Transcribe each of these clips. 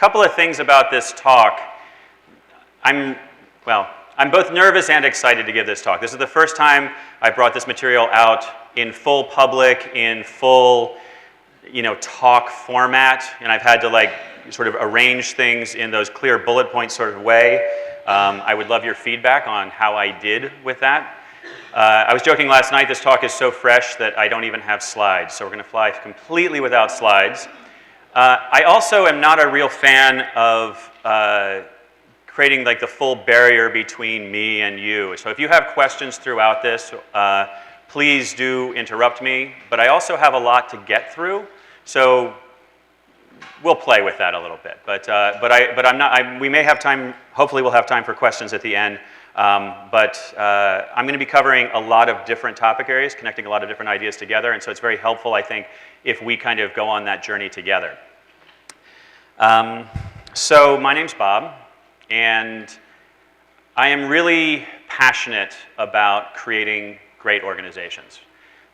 couple of things about this talk. I'm both nervous and excited to give this talk. This is the first time I brought this material out in full public, in full, talk format, and I've had to sort of arrange things in those clear bullet point sort of way. I would love your feedback on how I did with that. I was joking last night, this talk is so fresh that I don't even have slides, so we're going to fly completely without slides. I also am not a real fan of creating the full barrier between me and you. So if you have questions throughout this, please do interrupt me, but I also have a lot to get through, so we'll play with that a little bit. But I'm not. We may have time. Hopefully, we'll have time for questions at the end. I'm going to be covering a lot of different topic areas, connecting a lot of different ideas together, and so it's very helpful, I think, if we kind of go on that journey together. So my name's Bob, and I am really passionate about creating great organizations.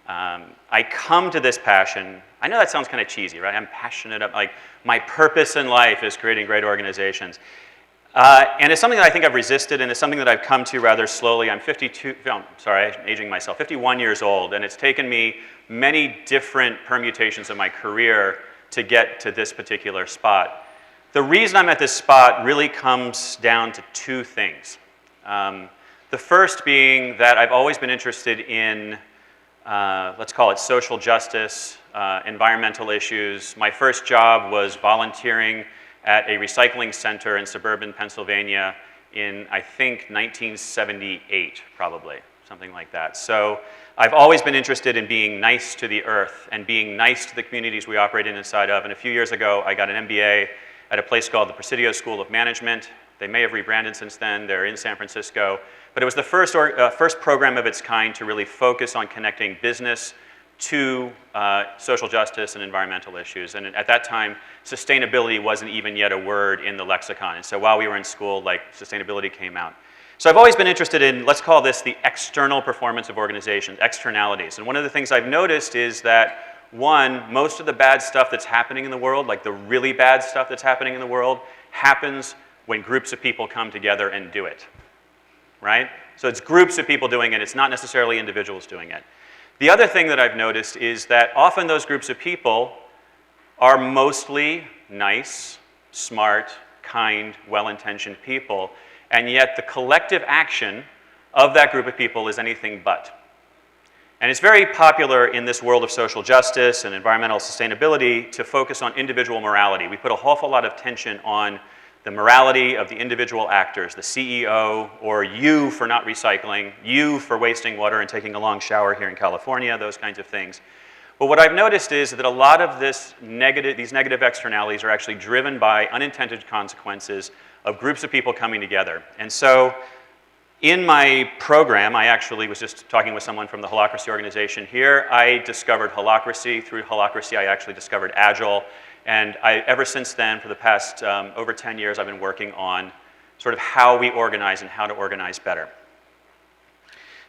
I come to this passion. I know that sounds kind of cheesy, right? I'm passionate about, my purpose in life is creating great organizations. And it's something that I think I've resisted, and it's something that I've come to rather slowly. I'm 51 years old, and it's taken me many different permutations of my career to get to this particular spot. The reason I'm at this spot really comes down to two things. The first being that I've always been interested in, let's call it social justice, environmental issues. My first job was volunteering at a recycling center in suburban Pennsylvania in, I think, 1978, probably, something like that. So I've always been interested in being nice to the earth and being nice to the communities we operate inside of. And a few years ago, I got an MBA at a place called the Presidio School of Management. They may have rebranded since then. They're in San Francisco. But it was the first program of its kind to really focus on connecting business to social justice and environmental issues. And at that time, sustainability wasn't even yet a word in the lexicon. And so while we were in school, sustainability came out. So I've always been interested in, let's call this the external performance of organizations, externalities. And one of the things I've noticed is that, one, most of the bad stuff that's happening in the world, the really bad stuff that's happening in the world, happens when groups of people come together and do it, right? So it's groups of people doing it. It's not necessarily individuals doing it. The other thing that I've noticed is that often those groups of people are mostly nice, smart, kind, well-intentioned people, and yet the collective action of that group of people is anything but. And it's very popular in this world of social justice and environmental sustainability to focus on individual morality. We put an awful lot of tension on the morality of the individual actors, the CEO, or you for not recycling, you for wasting water and taking a long shower here in California, those kinds of things. But what I've noticed is that a lot of these negative externalities are actually driven by unintended consequences of groups of people coming together. And so in my program, I actually was just talking with someone from the Holacracy organization here. I discovered Holacracy. Through Holacracy, I actually discovered Agile. And ever since then, for the past over 10 years, I've been working on sort of how we organize and how to organize better.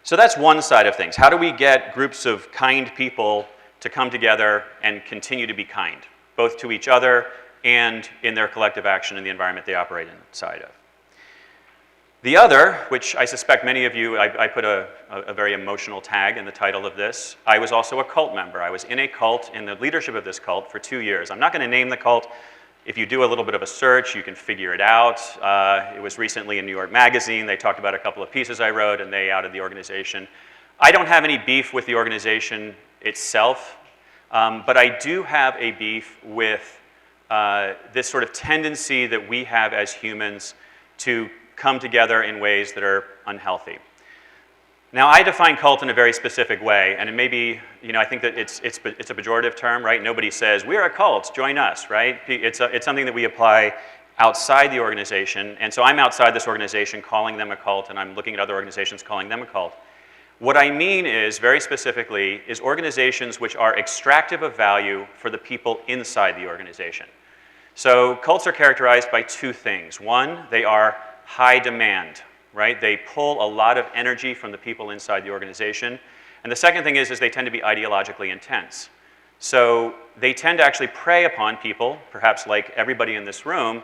So that's one side of things. How do we get groups of kind people to come together and continue to be kind, both to each other and in their collective action in the environment they operate inside of? The other, which I suspect many of you, I put a very emotional tag in the title of this. I was also a cult member. I was in a cult, in the leadership of this cult, for 2 years. I'm not going to name the cult. If you do a little bit of a search, you can figure it out. It was recently in New York Magazine. They talked about a couple of pieces I wrote, and they outed the organization. I don't have any beef with the organization itself, but I do have a beef with this sort of tendency that we have as humans to come together in ways that are unhealthy. Now, I define cult in a very specific way, and it may be, I think that it's a pejorative term, right? Nobody says, we're a cult, join us, right? It's something that we apply outside the organization, and so I'm outside this organization calling them a cult, and I'm looking at other organizations calling them a cult. What I mean is, very specifically, is organizations which are extractive of value for the people inside the organization. So cults are characterized by two things. One, they are high demand, right? They pull a lot of energy from the people inside the organization. And the second thing is they tend to be ideologically intense. So they tend to actually prey upon people, perhaps like everybody in this room,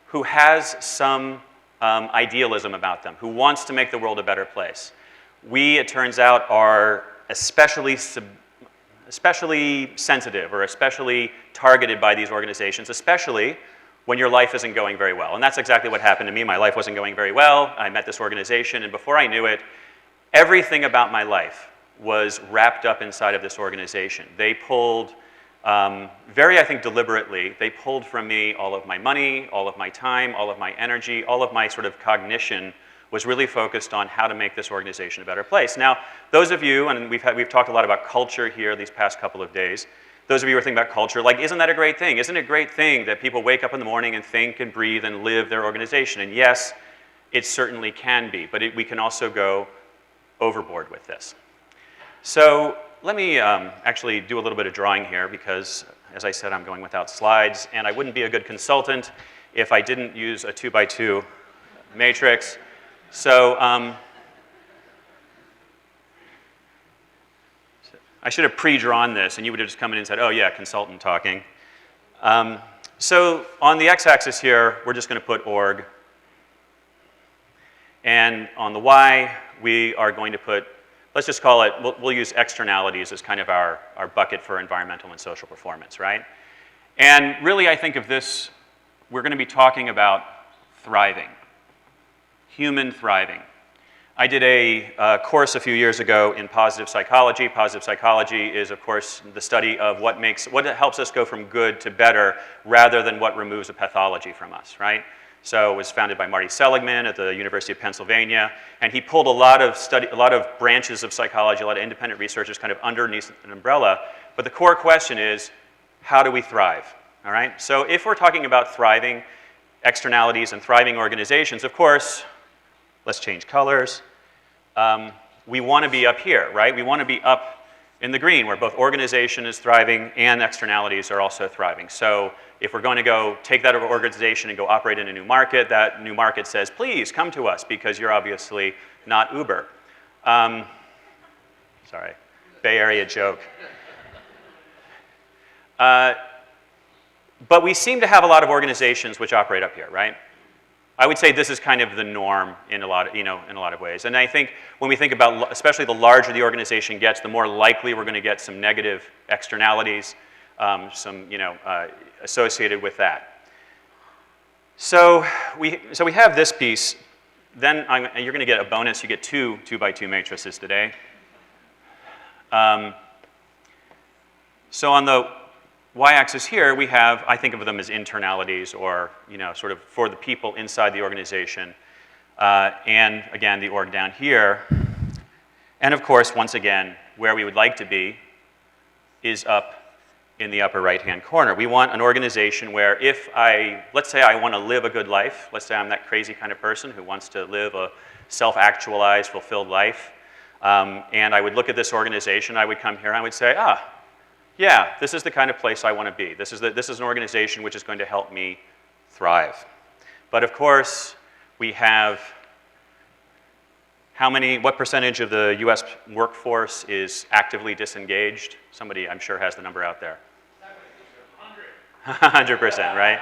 who has some idealism about them, who wants to make the world a better place. We, it turns out, are especially sensitive or especially targeted by these organizations, especially when your life isn't going very well. And that's exactly what happened to me. My life wasn't going very well. I met this organization, and before I knew it, everything about my life was wrapped up inside of this organization. They pulled, I think, deliberately, they pulled from me all of my money, all of my time, all of my energy, all of my sort of cognition was really focused on how to make this organization a better place. Now, those of you, and we've talked a lot about culture here these past couple of days, those of you who are thinking about culture, like, isn't that a great thing? Isn't it a great thing that people wake up in the morning and think and breathe and live their organization? And yes, it certainly can be, but we can also go overboard with this. So let me actually do a little bit of drawing here because, as I said, I'm going without slides, and I wouldn't be a good consultant if I didn't use a 2x2 matrix. So I should have pre-drawn this, and you would have just come in and said, oh yeah, consultant talking. So on the x-axis here, we're just going to put org. And on the y, we are going to put, let's just call it, we'll use externalities as kind of our bucket for environmental and social performance, right? And really, I think of this, we're going to be talking about thriving, human thriving. I did a course a few years ago in positive psychology. Positive psychology is, of course, the study of what helps us go from good to better rather than what removes a pathology from us, right? So it was founded by Marty Seligman at the University of Pennsylvania, and he pulled a lot of branches of psychology, a lot of independent researchers kind of underneath an umbrella. But the core question is, how do we thrive, all right? So if we're talking about thriving externalities and thriving organizations, of course, let's change colors. We want to be up here, right? We want to be up in the green where both organization is thriving and externalities are also thriving. So if we're going to go take that organization and go operate in a new market, that new market says, please come to us because you're obviously not Uber. Sorry, Bay Area joke. But we seem to have a lot of organizations which operate up here, right? I would say this is kind of the norm in a lot of ways. And I think when we think about, especially the larger the organization gets, the more likely we're going to get some negative externalities, associated with that. So we have this piece. Then you're going to get a bonus. You get two 2x2 matrices today. So on the y-axis here, we have, I think of them as internalities or, sort of for the people inside the organization. And again, the org down here. And of course, once again, where we would like to be is up in the upper right-hand corner. We want an organization where let's say I want to live a good life. Let's say I'm that crazy kind of person who wants to live a self-actualized, fulfilled life. And I would look at this organization, I would come here and I would say, yeah, this is the kind of place I want to be. This is an organization which is going to help me thrive. But of course, we have what percentage of the US workforce is actively disengaged? Somebody, I'm sure, has the number out there. 100%, right?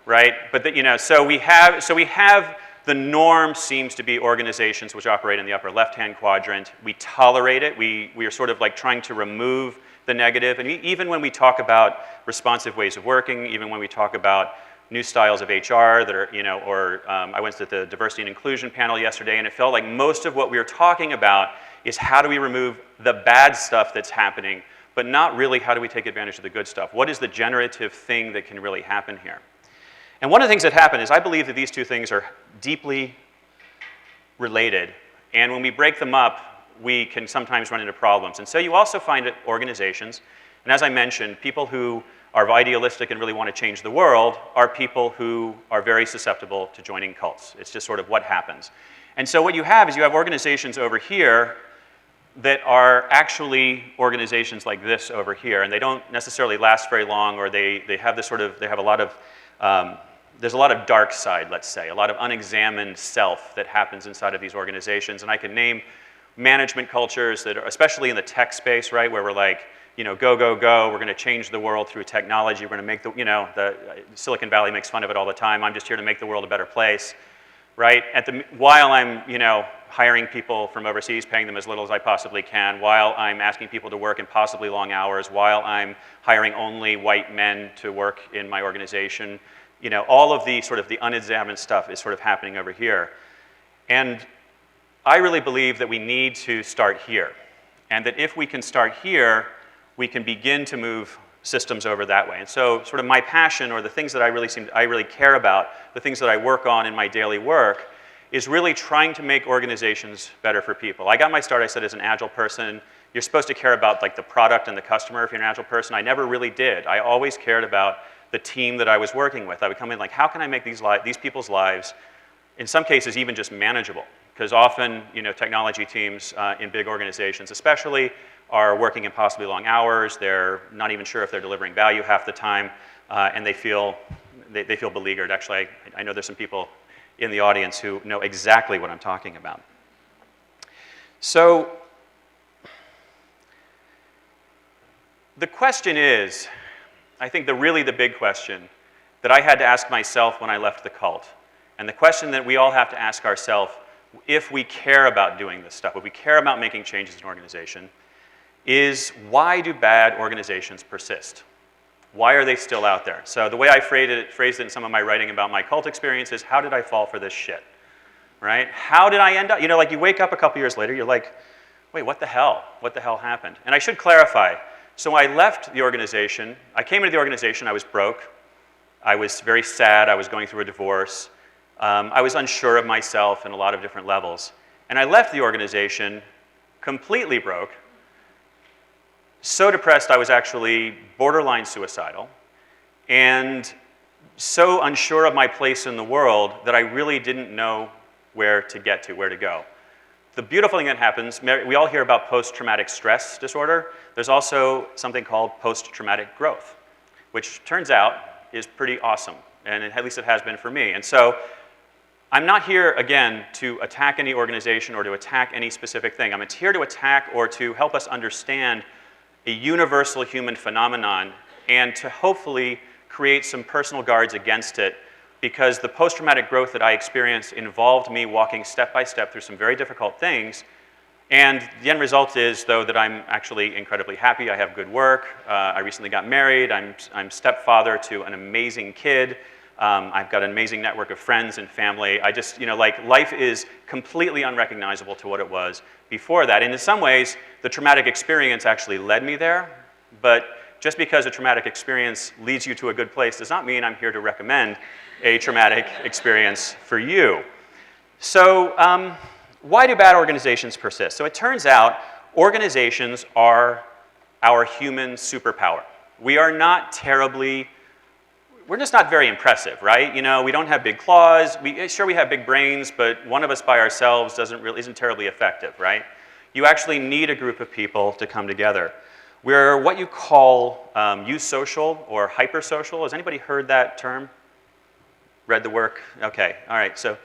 Right, but so we have the norm seems to be organizations which operate in the upper left-hand quadrant. We tolerate it. We are sort of like trying to remove the negative. And even when we talk about responsive ways of working, even when we talk about new styles of HR that are, I went to the diversity and inclusion panel yesterday, and it felt like most of what we were talking about is how do we remove the bad stuff that's happening, but not really how do we take advantage of the good stuff. What is the generative thing that can really happen here? And one of the things that happen is I believe that these two things are deeply related, and when we break them up, we can sometimes run into problems. And so you also find that organizations, and as I mentioned, people who are idealistic and really want to change the world are people who are very susceptible to joining cults. It's just sort of what happens. And so what you have is you have organizations over here that are actually organizations like this over here, and they don't necessarily last very long, or they have this sort of, they have a lot of, there's a lot of dark side, let's say, a lot of unexamined self that happens inside of these organizations. And I can name management cultures that are, especially in the tech space, right, where we're like, go, go, go. We're going to change the world through technology. We're going to make the Silicon Valley makes fun of it all the time. I'm just here to make the world a better place, right? While I'm, hiring people from overseas, paying them as little as I possibly can, while I'm asking people to work impossibly long hours, while I'm hiring only white men to work in my organization, all of the sort of the unexamined stuff is sort of happening over here. And I really believe that we need to start here. And that if we can start here, we can begin to move systems over that way. And so sort of my passion, or the things that I really care about, the things that I work on in my daily work, is really trying to make organizations better for people. I got my start, I said, as an Agile person. You're supposed to care about like the product and the customer if you're an Agile person. I never really did. I always cared about the team that I was working with. I would come in like, how can I make these people's lives, in some cases, even just manageable? Because often, technology teams in big organizations especially are working impossibly long hours. They're not even sure if they're delivering value half the time, and they feel beleaguered. Actually, I know there's some people in the audience who know exactly what I'm talking about. So the question is, I think really the big question that I had to ask myself when I left the cult, and the question that we all have to ask ourselves if we care about doing this stuff, if we care about making changes in an organization, is why do bad organizations persist? Why are they still out there? So the way I phrased it in some of my writing about my cult experience is, how did I fall for this shit, right? How did I end up, like you wake up a couple years later, you're like, wait, what the hell? What the hell happened? And I should clarify. So I left the organization. I came into the organization, I was broke. I was very sad. I was going through a divorce. I was unsure of myself in a lot of different levels. And I left the organization completely broke, so depressed I was actually borderline suicidal, and so unsure of my place in the world that I really didn't know where to go. The beautiful thing that happens, we all hear about post-traumatic stress disorder. There's also something called post-traumatic growth, which turns out is pretty awesome, and at least it has been for me. And so I'm not here, again, to attack any organization or to attack any specific thing. I'm here to attack or to help us understand a universal human phenomenon and to hopefully create some personal guards against it, because the post-traumatic growth that I experienced involved me walking step by step through some very difficult things. And the end result is, though, that I'm actually incredibly happy. I have good work. I recently got married. I'm stepfather to an amazing kid. I've got an amazing network of friends and family. I just, life is completely unrecognizable to what it was before that. And in some ways, the traumatic experience actually led me there. But just because a traumatic experience leads you to a good place does not mean I'm here to recommend a traumatic experience for you. So why do bad organizations persist? So it turns out organizations are our human superpower. We're just not very impressive, right? We don't have big claws. Sure, we have big brains, but one of us by ourselves isn't terribly effective, right? You actually need a group of people to come together. We're what you call eusocial or hypersocial. Has anybody heard that term? Read the work? Okay, all right. So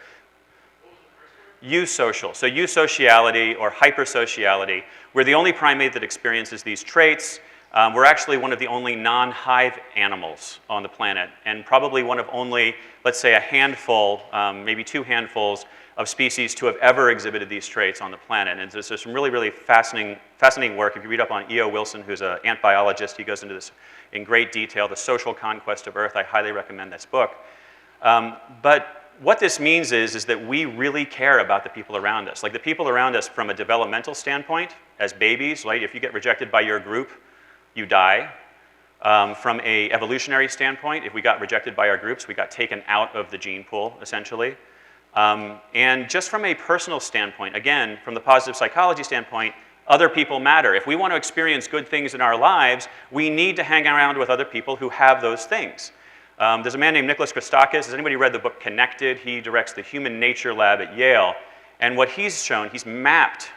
eusocial. So eusociality or hypersociality. We're the only primate that experiences these traits. We're actually one of the only non-hive animals on the planet, and probably one of only, let's say, a handful, maybe 2 handfuls of species to have ever exhibited these traits on the planet. And there's some really, really fascinating work. If you read up on E.O. Wilson, who's an ant biologist, he goes into this in great detail, The Social Conquest of Earth. I highly recommend this book. But what this means is that we really care about the people around us. Like the people around us from a developmental standpoint, as babies, right? If you get rejected by your group, you die. From an evolutionary standpoint, if we got rejected by our groups, we got taken out of the gene pool, essentially. And just from a personal standpoint, again, from the positive psychology standpoint, other people matter. If we want to experience good things in our lives, we need to hang around with other people who have those things. There's a man named Nicholas Christakis. Has anybody read the book Connected? He directs the Human Nature Lab at Yale. And what he's shown, he's mapped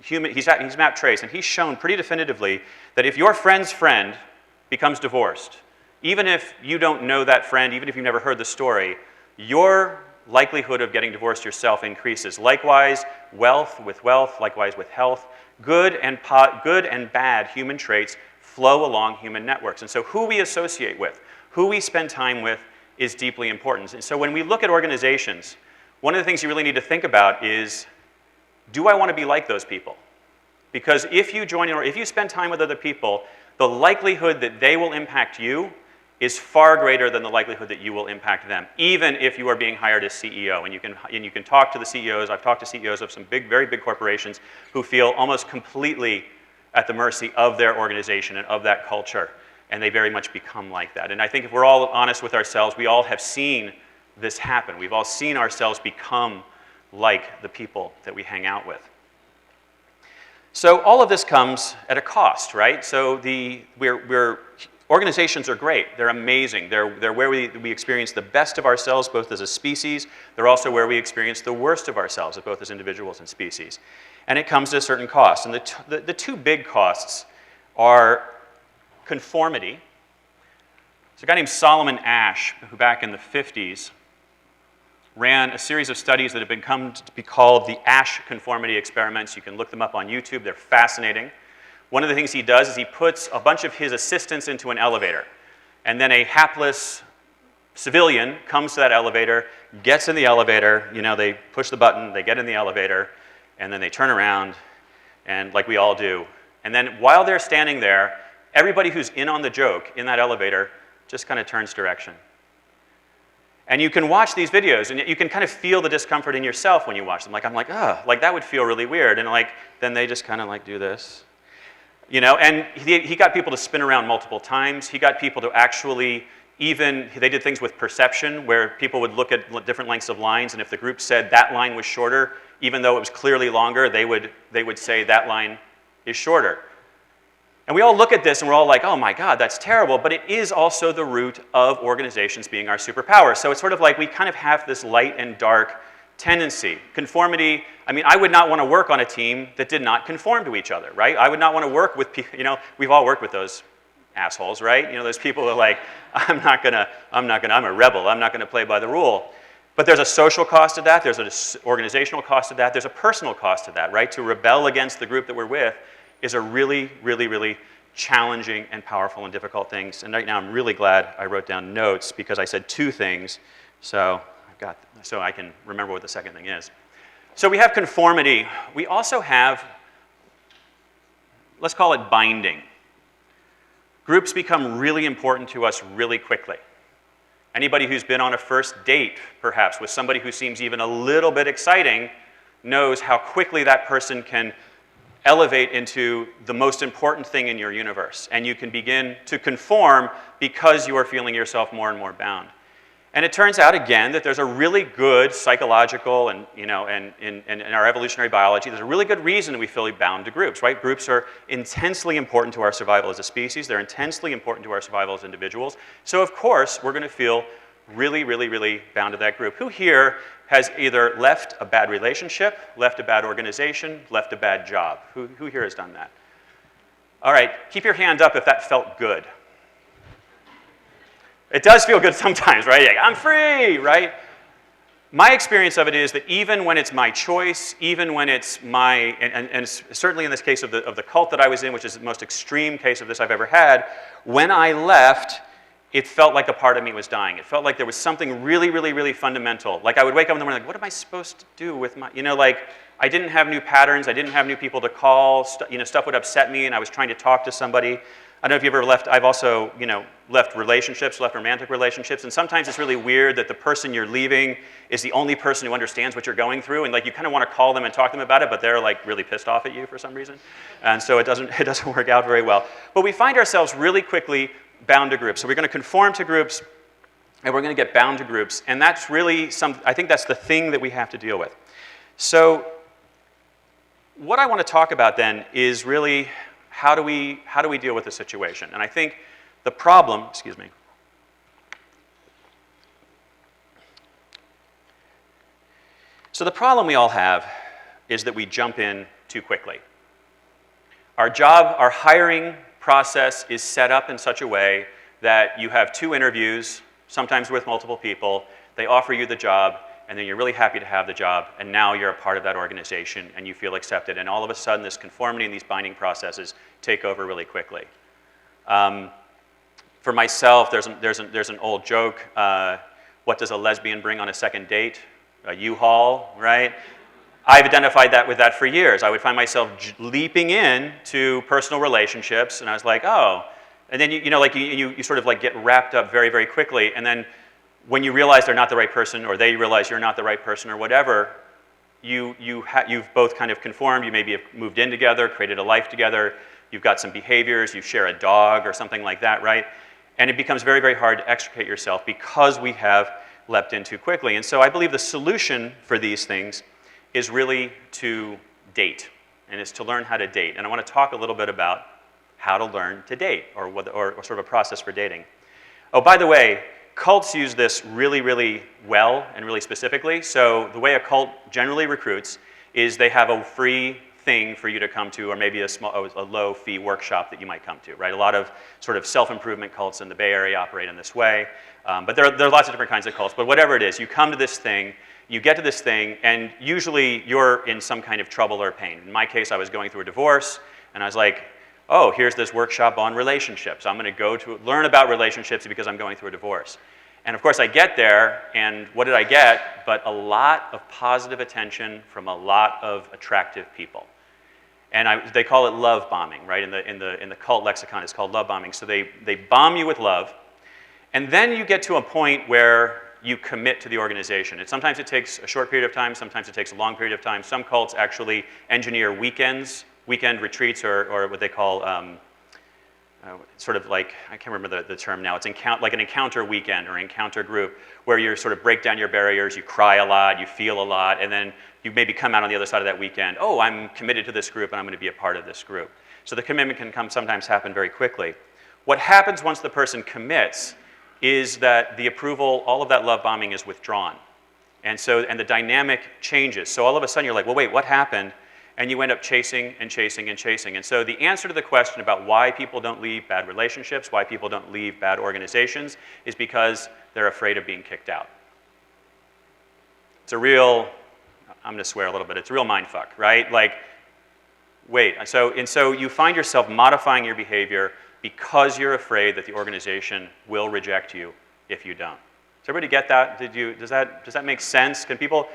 traits, and he's shown pretty definitively that if your friend's friend becomes divorced, even if you don't know that friend, even if you've never heard the story, your likelihood of getting divorced yourself increases. Likewise, wealth, likewise with health, good and bad human traits flow along human networks. And so who we associate with, who we spend time with is deeply important. And so when we look at organizations, one of the things you really need to think about is, do I want to be like those people? Because if you join or if you spend time with other people, the likelihood that they will impact you is far greater than the likelihood that you will impact them, even if you are being hired as CEO. And you can talk to the CEOs. I've talked to CEOs of some very big corporations who feel almost completely at the mercy of their organization and of that culture. And they very much become like that. And I think if we're all honest with ourselves, we all have seen this happen. We've all seen ourselves become like the people that we hang out with. So all of this comes at a cost, right? So organizations are great. They're amazing. They're where we experience the best of ourselves, both as a species. They're also where we experience the worst of ourselves, both as individuals and species. And it comes at a certain cost. And the two big costs are conformity. There's a guy named Solomon Asch, who back in the 50s ran a series of studies that have become to be called the Asch conformity experiments. You can look them up on YouTube. They're fascinating. One of the things he does is he puts a bunch of his assistants into an elevator. And then a hapless civilian comes to that elevator, gets in the elevator, they push the button, they get in the elevator, and then they turn around, and like we all do. And then while they're standing there, everybody who's in on the joke in that elevator just kind of turns direction. And you can watch these videos, and you can kind of feel the discomfort in yourself when you watch them. I'm like, that would feel really weird. And then they just kind of do this. And he got people to spin around multiple times. He got people to actually they did things with perception, where people would look at different lengths of lines, and if the group said that line was shorter, even though it was clearly longer, they would say that line is shorter. And we all look at this and we're all like, oh my God, that's terrible, but it is also the root of organizations being our superpower. So it's sort of like we kind of have this light and dark tendency. Conformity, I would not want to work on a team that did not conform to each other, right? I would not want to work with people, we've all worked with those assholes, right? Those people who are like, I'm a rebel, I'm not gonna play by the rule. But there's a social cost to that, there's an organizational cost to that, there's a personal cost to that, right? To rebel against the group that we're with is a really, really, really challenging and powerful and difficult thing. And right now I'm really glad I wrote down notes because I said two things, so I can remember what the second thing is. So we have conformity. We also have, let's call it binding. Groups become really important to us really quickly. Anybody who's been on a first date, perhaps, with somebody who seems even a little bit exciting knows how quickly that person can elevate into the most important thing in your universe. And you can begin to conform because you are feeling yourself more and more bound. And it turns out, again, that there's a really good psychological and, in our evolutionary biology, there's a really good reason that we feel bound to groups, right? Groups are intensely important to our survival as a species. They're intensely important to our survival as individuals. So, of course, we're going to feel really, really, really bound to that group. Who here has either left a bad relationship, left a bad organization, left a bad job? Who here has done that? All right, keep your hand up if that felt good. It does feel good sometimes, right? Like, I'm free, right? My experience of it is that even when it's my choice, even when it's my, and certainly in this case of the cult that I was in, which is the most extreme case of this I've ever had, when I left, it felt like a part of me was dying. It felt like there was something really, really, really fundamental. Like I would wake up in the morning like, what am I supposed to do with my, I didn't have new patterns, I didn't have new people to call, stuff would upset me and I was trying to talk to somebody. I don't know if you've ever left, I've also, left relationships, left romantic relationships, and sometimes it's really weird that the person you're leaving is the only person who understands what you're going through, and you kind of want to call them and talk to them about it, but they're really pissed off at you for some reason. And so it doesn't work out very well. But we find ourselves really quickly bound to groups. So we're going to conform to groups, and we're going to get bound to groups, and that's really I think that's the thing that we have to deal with. So what I want to talk about then is really how do we deal with the situation? And I think the problem, So the problem we all have is that we jump in too quickly. Our hiring process is set up in such a way that you have 2 interviews, sometimes with multiple people, they offer you the job, and then you're really happy to have the job, and now you're a part of that organization, and you feel accepted, and all of a sudden this conformity and these binding processes take over really quickly. For myself, there's an old joke. What does a lesbian bring on a second date? A U-Haul, right? I've identified with that for years. I would find myself leaping in to personal relationships, and I was like, oh. And then you sort of like get wrapped up very, very quickly, and then when you realize they're not the right person, or they realize you're not the right person, or whatever, you've both kind of conformed. You maybe have moved in together, created a life together. You've got some behaviors. You share a dog or something like that, right? And it becomes very, very hard to extricate yourself because we have leapt in too quickly. And so I believe the solution for these things is really to date, and it's to learn how to date. And I want to talk a little bit about how to learn to date, or sort of a process for dating. Oh, by the way, cults use this really, really well and really specifically. So the way a cult generally recruits is they have a free thing for you to come to, or maybe a low-fee workshop that you might come to, right? A lot of sort of self-improvement cults in the Bay Area operate in this way. But there are lots of different kinds of cults. But whatever it is, you come to this thing, you get to this thing, and usually you're in some kind of trouble or pain. In my case, I was going through a divorce, and I was like, oh, here's this workshop on relationships. I'm going to go to learn about relationships because I'm going through a divorce. And of course, I get there, and what did I get? But a lot of positive attention from a lot of attractive people. And they call it love bombing, right? In the cult lexicon, it's called love bombing. So they bomb you with love, and then you get to a point where you commit to the organization. And sometimes it takes a short period of time, sometimes it takes a long period of time. Some cults actually engineer weekend retreats, or what they call sort of like, I can't remember the term now, it's like an encounter weekend or encounter group, where you sort of break down your barriers, you cry a lot, you feel a lot, and then you maybe come out on the other side of that weekend, oh, I'm committed to this group and I'm going to be a part of this group. So the commitment can sometimes happen very quickly. What happens once the person commits is that the approval, all of that love bombing is withdrawn. And the dynamic changes. So all of a sudden you're like, well, wait, what happened? And you end up chasing and chasing and chasing. And so the answer to the question about why people don't leave bad relationships, why people don't leave bad organizations, is because they're afraid of being kicked out. It's a real, I'm going to swear a little bit, it's a real mindfuck, right? Like, wait, so you find yourself modifying your behavior because you're afraid that the organization will reject you if you don't. Does everybody get that? Does that make sense? Can people?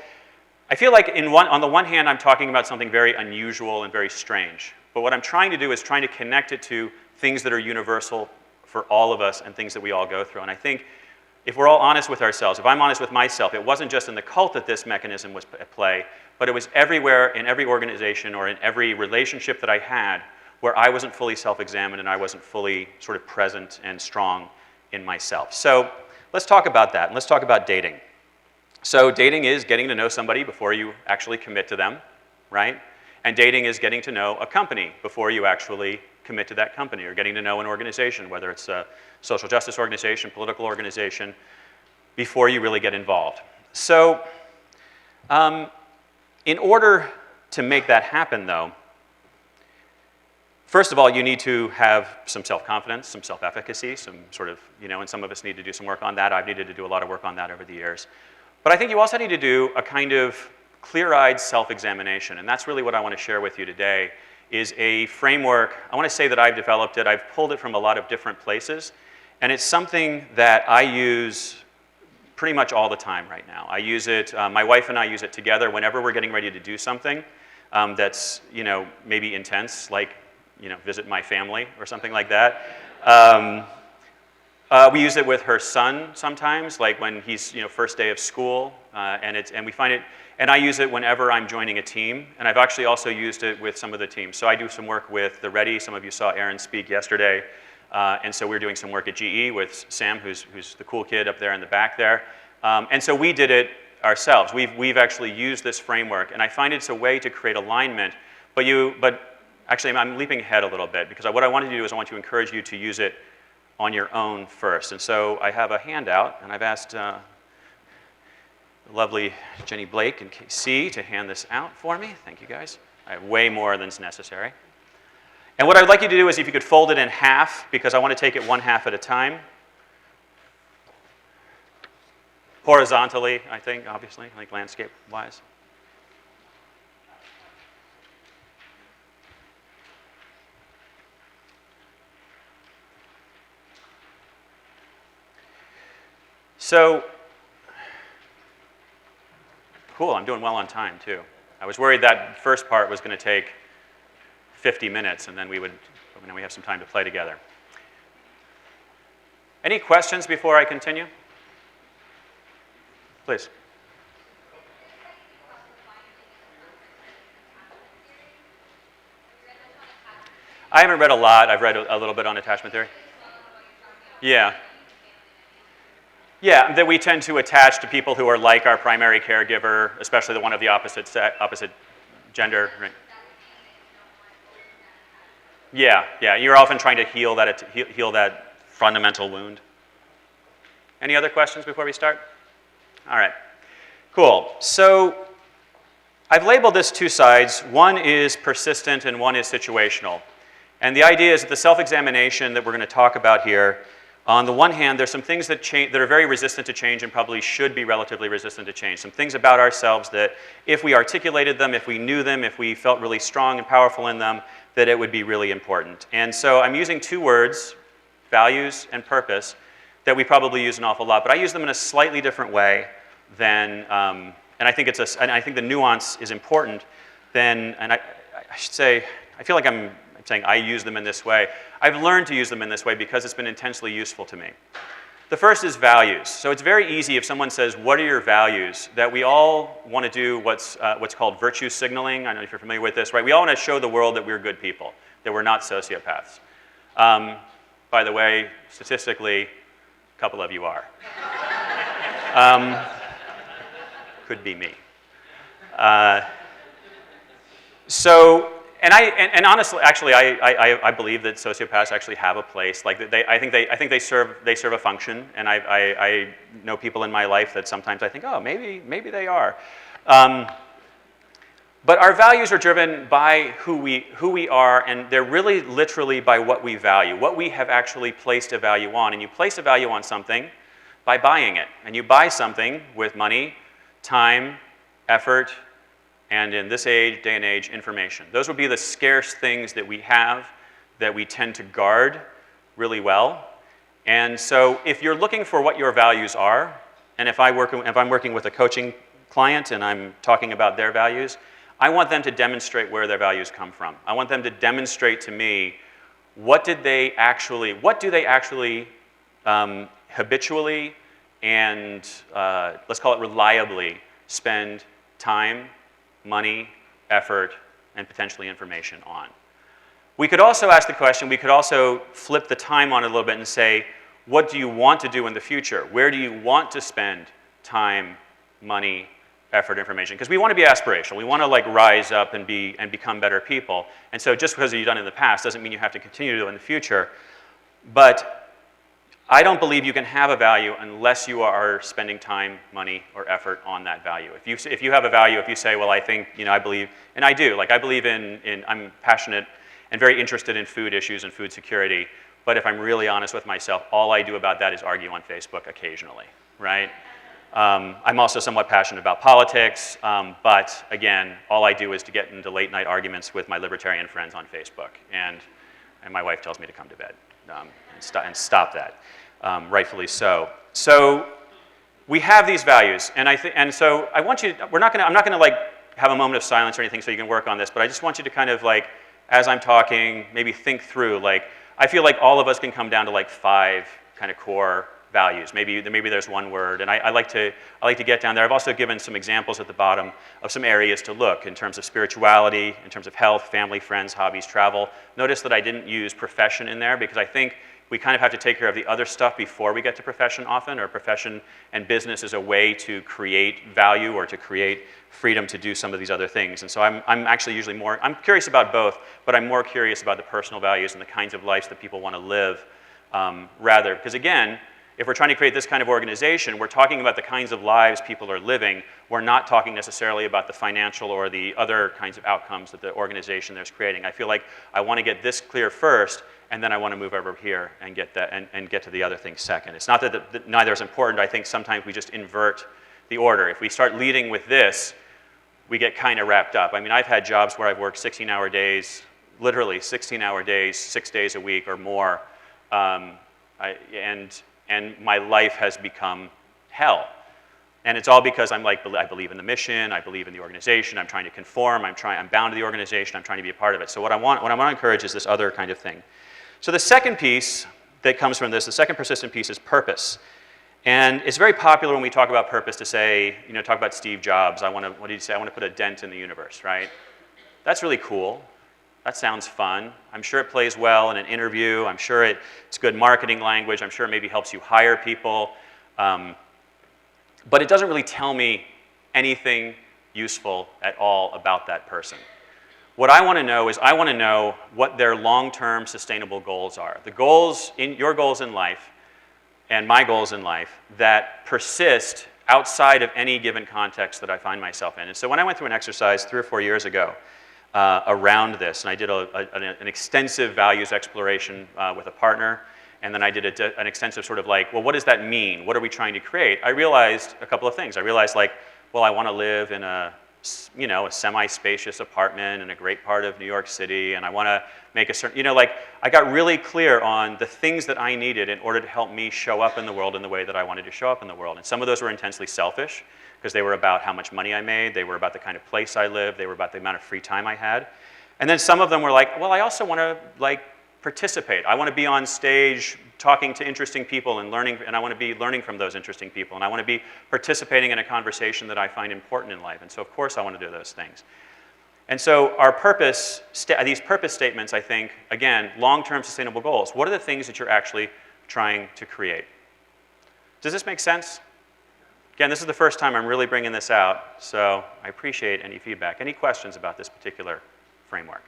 I feel like on the one hand, I'm talking about something very unusual and very strange. But what I'm trying to do is trying to connect it to things that are universal for all of us and things that we all go through. And I think if we're all honest with ourselves, if I'm honest with myself, it wasn't just in the cult that this mechanism was at play, but it was everywhere in every organization or in every relationship that I had where I wasn't fully self-examined and I wasn't fully sort of present and strong in myself. So let's talk about that, and let's talk about dating. So dating is getting to know somebody before you actually commit to them, right? And dating is getting to know a company before you actually commit to that company, or getting to know an organization, whether it's a social justice organization, political organization, before you really get involved. So in order to make that happen, though, first of all, you need to have some self-confidence, some self-efficacy, some sort of, and some of us need to do some work on that. I've needed to do a lot of work on that over the years. But I think you also need to do a kind of clear-eyed self-examination, and that's really what I want to share with you today, is a framework. I want to say that I've developed it. I've pulled it from a lot of different places, and it's something that I use pretty much all the time right now. I use it, my wife and I use it together whenever we're getting ready to do something that's, maybe intense, like, visit my family or something like that. We use it with her son sometimes, like when he's first day of school, and we find it. And I use it whenever I'm joining a team, and I've actually also used it with some of the teams. So I do some work with the Ready. Some of you saw Aaron speak yesterday, and so we're doing some work at GE with Sam, who's the cool kid up there in the back there. And so we did it ourselves. We've actually used this framework, and I find it's a way to create alignment. But actually, I'm leaping ahead a little bit, because what I want to do is I want to encourage you to use it on your own first. And so I have a handout, and I've asked the lovely Jenny Blake and KC to hand this out for me. Thank you, guys. I have way more than's necessary. And what I'd like you to do is if you could fold it in half, because I want to take it one half at a time. Horizontally, I think, obviously, like landscape-wise. So, cool, I'm doing well on time, too. I was worried that first part was going to take 50 minutes, and then we have some time to play together. Any questions before I continue? Please. I haven't read a lot. I've read a little bit on attachment theory. Yeah. Yeah, that we tend to attach to people who are like our primary caregiver, especially the one of the opposite gender. Right? Yeah, yeah. You're often trying to heal that fundamental wound. Any other questions before we start? All right. Cool. So I've labeled this two sides. One is persistent and one is situational. And the idea is that the self-examination that we're going to talk about here, on the one hand, there's some things that are very resistant to change and probably should be relatively resistant to change. Some things about ourselves that if we articulated them, if we knew them, if we felt really strong and powerful in them, that it would be really important. And so I'm using two words, values and purpose, that we probably use an awful lot, but I use them in a slightly different way than, and I think the nuance is important than, and I should say, I feel like I'm saying I use them in this way. I've learned to use them in this way because it's been intensely useful to me. The first is values. So it's very easy if someone says, what are your values? That we all want to do what's called virtue signaling. I don't know if you're familiar with this, right? We all want to show the world that we're good people, that we're not sociopaths. By the way, statistically, a couple of you are. Could be me. And honestly, actually, I believe that sociopaths actually have a place. Like I think they serve a function. And I know people in my life that sometimes I think, oh, maybe they are. But our values are driven by who we are, and they're really literally by what we value, what we have actually placed a value on. And you place a value on something by buying it, and you buy something with money, time, effort, and in this day and age, information. Those would be the scarce things that we have that we tend to guard really well. And so if you're looking for what your values are, and if I'm working with a coaching client and I'm talking about their values, I want them to demonstrate where their values come from. I want them to demonstrate to me what do they actually habitually and let's call it reliably spend time, money, effort, and potentially information on. We could also ask the question, we could also flip the time on it a little bit and say, what do you want to do in the future? Where do you want to spend time, money, effort, information? Because we want to be aspirational. We want to rise up and become better people. And so just because you've done it in the past doesn't mean you have to continue to do it in the future. But I don't believe you can have a value unless you are spending time, money, or effort on that value. If you have a value, if you say, well, I think, I believe, and I do, I believe I'm passionate and very interested in food issues and food security, but if I'm really honest with myself, all I do about that is argue on Facebook occasionally, right? I'm also somewhat passionate about politics, but again, all I do is to get into late night arguments with my libertarian friends on Facebook, and my wife tells me to come to bed and stop that. Rightfully so. So we have these values, and so I want you. I'm not going to have a moment of silence or anything so you can work on this, but I just want you to kind of as I'm talking, maybe think through. I feel like all of us can come down to 5 kind of core values. Maybe there's one word, and I like to get down there. I've also given some examples at the bottom of some areas to look in terms of spirituality, in terms of health, family, friends, hobbies, travel. Notice that I didn't use profession in there because I think we kind of have to take care of the other stuff before we get to profession often, or profession and business is a way to create value or to create freedom to do some of these other things. And so I'm actually usually I'm curious about both, but I'm more curious about the personal values and the kinds of lives that people want to live rather. Because again, if we're trying to create this kind of organization, we're talking about the kinds of lives people are living. We're not talking necessarily about the financial or the other kinds of outcomes that the organization is creating. I feel like I want to get this clear first, and then I want to move over here and get that and get to the other things second. It's not that neither is important. I think sometimes we just invert the order. If we start leading with this, we get kind of wrapped up. I mean, I've had jobs where I've worked 16-hour days, literally 16-hour days, 6 days a week or more, and my life has become hell. And it's all because I believe in the mission, I believe in the organization, I'm trying to conform, I'm bound to the organization, I'm trying to be a part of it. So what I want to encourage is this other kind of thing. So the second piece that comes from this, the second persistent piece is purpose. And it's very popular when we talk about purpose to say, talk about Steve Jobs, what did he say? I want to put a dent in the universe, right? That's really cool. That sounds fun. I'm sure it plays well in an interview. I'm sure it's good marketing language. I'm sure it maybe helps you hire people. But it doesn't really tell me anything useful at all about that person. What I want to know is I want to know what their long-term sustainable goals are. The goals, your goals in life and my goals in life that persist outside of any given context that I find myself in. And so when I went through an exercise 3 or 4 years ago around this, and I did an extensive values exploration with a partner, and then I did an extensive sort of like, well, what does that mean? What are we trying to create? I realized a couple of things. I realized I want to live in a semi-spacious apartment in a great part of New York City, and I want to make a certain, I got really clear on the things that I needed in order to help me show up in the world in the way that I wanted to show up in the world. And some of those were intensely selfish, because they were about how much money I made, they were about the kind of place I lived, they were about the amount of free time I had. And then some of them were like, well, I also want to participate. I want to be on stage talking to interesting people and learning, and I want to be learning from those interesting people, and I want to be participating in a conversation that I find important in life. And so, of course, I want to do those things. And so our purpose, these purpose statements, I think, again, long-term sustainable goals. What are the things that you're actually trying to create? Does this make sense? Again, this is the first time I'm really bringing this out, so I appreciate any feedback. Any questions about this particular framework?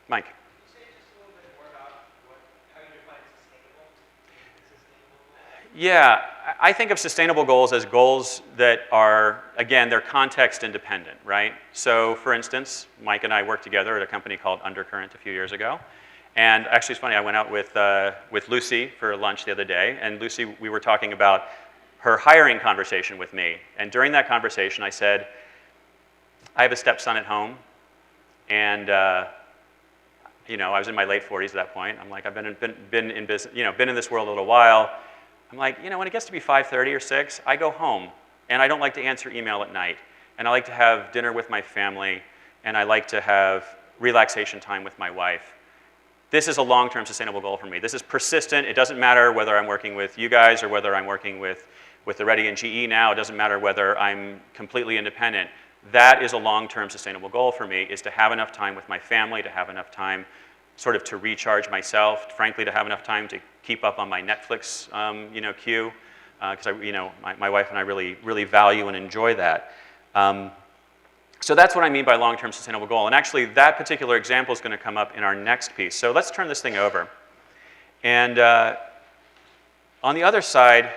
Mike. Can you say just a little bit more about how you define sustainable? Yeah, I think of sustainable goals as goals that are, again, they're context independent, right? So, for instance, Mike and I worked together at a company called Undercurrent a few years ago. And actually, it's funny, I went out with Lucy for lunch the other day, and Lucy, we were talking about her hiring conversation with me. And during that conversation, I said, I have a stepson at home, and I was in my late 40s at that point. I'm like, I've been in business, been in this world a little while. I'm like, when it gets to be 5:30 or 6, I go home, and I don't like to answer email at night, and I like to have dinner with my family, and I like to have relaxation time with my wife. This is a long-term sustainable goal for me. This is persistent. It doesn't matter whether I'm working with you guys or whether I'm working with the Ready and GE now. It doesn't matter whether I'm completely independent. That is a long-term sustainable goal for me, is to have enough time with my family, to have enough time sort of to recharge myself, frankly, to have enough time to keep up on my Netflix queue, because my wife and I really value and enjoy that. So that's what I mean by long-term sustainable goal. And actually, that particular example is going to come up in our next piece. So let's turn this thing over. And on the other side,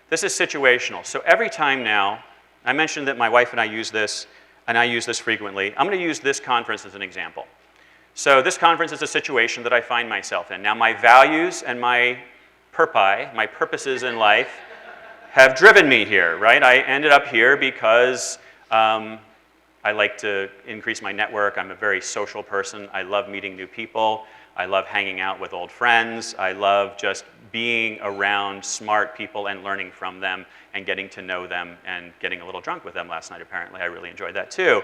this is situational. So every time now, I mentioned that my wife and I use this, and I use this frequently. I'm going to use this conference as an example. So this conference is a situation that I find myself in. Now, my values and my purposes in life, have driven me here, right? I ended up here because I like to increase my network. I'm a very social person. I love meeting new people. I love hanging out with old friends. I love just being around smart people and learning from them and getting to know them and getting a little drunk with them last night, apparently. I really enjoyed that, too.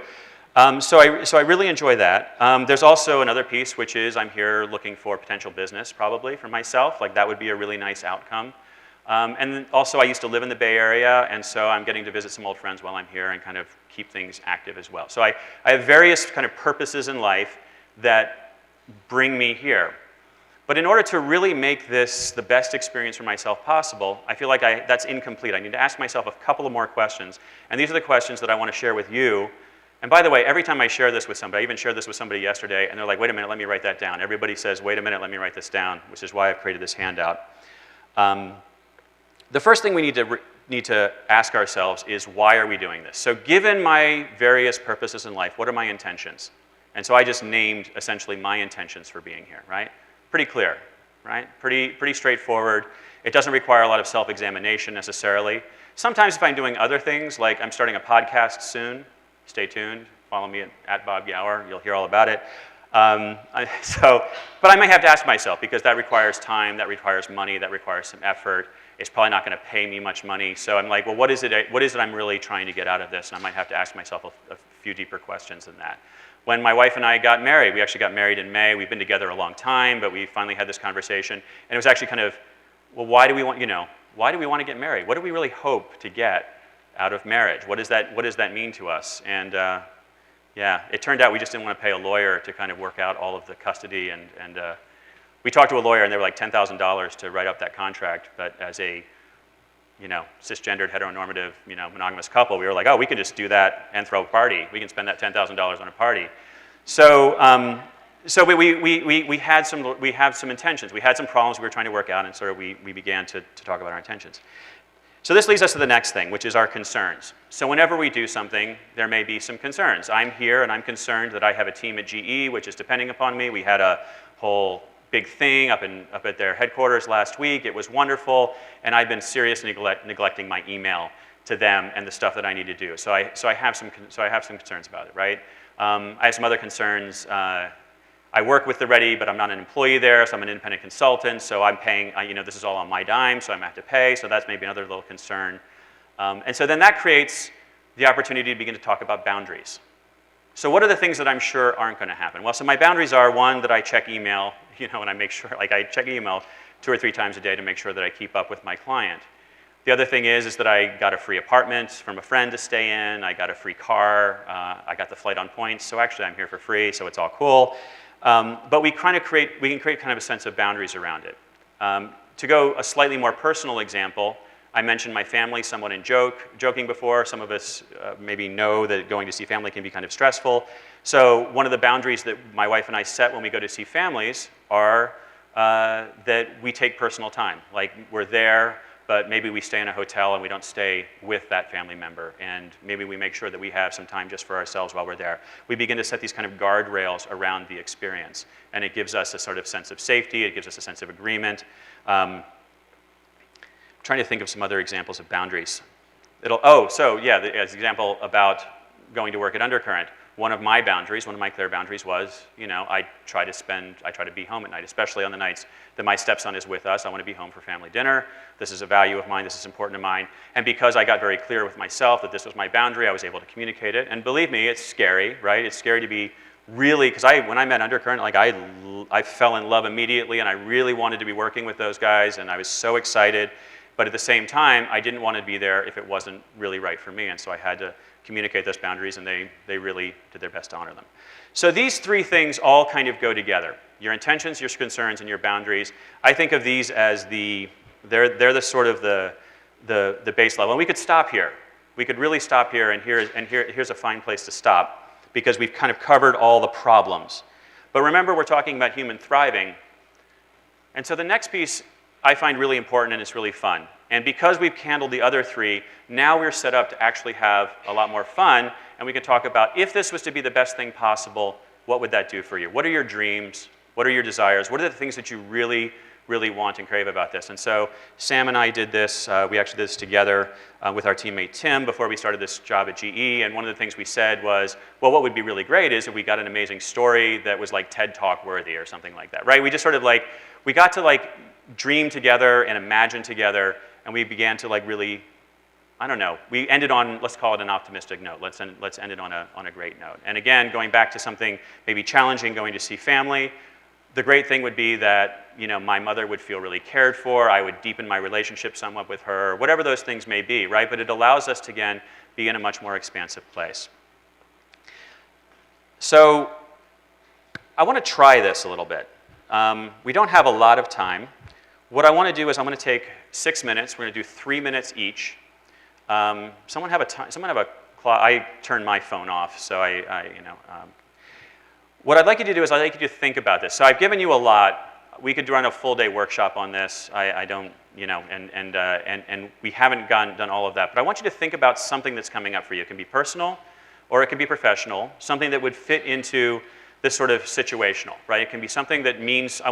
So I really enjoy that. There's also another piece, which is I'm here looking for potential business, probably, for myself. Like, that would be a really nice outcome. And also, I used to live in the Bay Area, and so I'm getting to visit some old friends while I'm here and kind of keep things active as well. So I have various kind of purposes in life that bring me here. But in order to really make this the best experience for myself possible, I feel like that's incomplete. I need to ask myself a couple of more questions. And these are the questions that I want to share with you. And by the way, every time I share this with somebody, I even shared this with somebody yesterday, and they're like, wait a minute, let me write that down. Everybody says, wait a minute, let me write this down, which is why I've created this handout. The first thing we need to ask ourselves is, why are we doing this? So given my various purposes in life, what are my intentions? And so I just named, essentially, my intentions for being here, right? Pretty clear, right? Pretty straightforward. It doesn't require a lot of self-examination necessarily. Sometimes if I'm doing other things, like I'm starting a podcast soon, stay tuned, follow me at Bob Gower, you'll hear all about it. But I may have to ask myself, because that requires time, that requires money, that requires some effort. It's probably not going to pay me much money. So I'm like, well, what is it I'm really trying to get out of this? And I might have to ask myself a few deeper questions than that. When my wife and I got married, we actually got married in May. We've been together a long time, but we finally had this conversation. And it was actually kind of, well, why do we want to get married? What do we really hope to get out of marriage? What does that mean to us? And yeah, it turned out we just didn't want to pay a lawyer to kind of work out all of the custody. And we talked to a lawyer, and they were like $10,000 to write up that contract. But as a cisgendered, heteronormative, monogamous couple, we were like, oh, we could just do that and throw a party. We can spend that $10,000 on a party. So, we have some intentions. We had some problems we were trying to work out, and sort of we began to talk about our intentions. So this leads us to the next thing, which is our concerns. So whenever we do something, there may be some concerns. I'm here, and I'm concerned that I have a team at GE, which is depending upon me. We had a whole big thing up at their headquarters last week. It was wonderful, and I've been seriously neglecting my email to them and the stuff that I need to do. So I have some concerns about it, right? I have some other concerns. I work with the Ready, but I'm not an employee there, so I'm an independent consultant, so I'm paying, this is all on my dime, so I'm going to have to pay, so that's maybe another little concern. And so then that creates the opportunity to begin to talk about boundaries. So what are the things that I'm sure aren't going to happen? Well, so my boundaries are, one, that I check email, and I make sure, I check email 2 or 3 times a day to make sure that I keep up with my client. The other thing is that I got a free apartment from a friend to stay in, I got a free car, I got the flight on points, so actually I'm here for free, so it's all cool. But we can create kind of a sense of boundaries around it. To go a slightly more personal example, I mentioned my family somewhat in joking before. Some of us maybe know that going to see family can be kind of stressful. So one of the boundaries that my wife and I set when we go to see families are that we take personal time. Like, we're there, but maybe we stay in a hotel and we don't stay with that family member. And maybe we make sure that we have some time just for ourselves while we're there. We begin to set these kind of guardrails around the experience. And it gives us a sort of sense of safety. It gives us a sense of agreement. I'm trying to think of some other examples of boundaries. As an example about going to work at Undercurrent. One of my clear boundaries was, I try to be home at night, especially on the nights that my stepson is with us. I want to be home for family dinner. This is a value of mine. This is important to mine. And because I got very clear with myself that this was my boundary, I was able to communicate it. And believe me, it's scary, right? It's scary to be really, because when I met Undercurrent, I fell in love immediately, and I really wanted to be working with those guys, and I was so excited. But at the same time, I didn't want to be there if it wasn't really right for me, and so I had to communicate those boundaries, and they really did their best to honor them. So these 3 things all kind of go together. Your intentions, your concerns, and your boundaries. I think of these as they're the sort of the base level. And we could stop here. We could really stop here, and here's a fine place to stop, because we've kind of covered all the problems. But remember, we're talking about human thriving. And so the next piece I find really important, and it's really fun. And because we've handled the other 3, now we're set up to actually have a lot more fun, and we can talk about, if this was to be the best thing possible, what would that do for you? What are your dreams? What are your desires? What are the things that you really, really want and crave about this? And so Sam and I did this. We actually did this together with our teammate Tim before we started this job at GE. And one of the things we said was, well, what would be really great is if we got an amazing story that was like TED Talk worthy or something like that, right? We just sort of we got to dream together and imagine together, and we began to really, I don't know, we ended on, let's call it an optimistic note. Let's end it on a great note. And again, going back to something maybe challenging, going to see family, the great thing would be that, my mother would feel really cared for. I would deepen my relationship somewhat with her, whatever those things may be, right? But it allows us to, again, be in a much more expansive place. So I want to try this a little bit. We don't have a lot of time. What I want to do is I'm going to take 6 minutes. We're going to do 3 minutes each. Someone have a clock. I turned my phone off, so what I'd like you to do is I'd like you to think about this. So I've given you a lot. We could run a full-day workshop on this. I don't, and we haven't done all of that. But I want you to think about something that's coming up for you. It can be personal, or it can be professional. Something that would fit into this sort of situational, right? It can be something that means,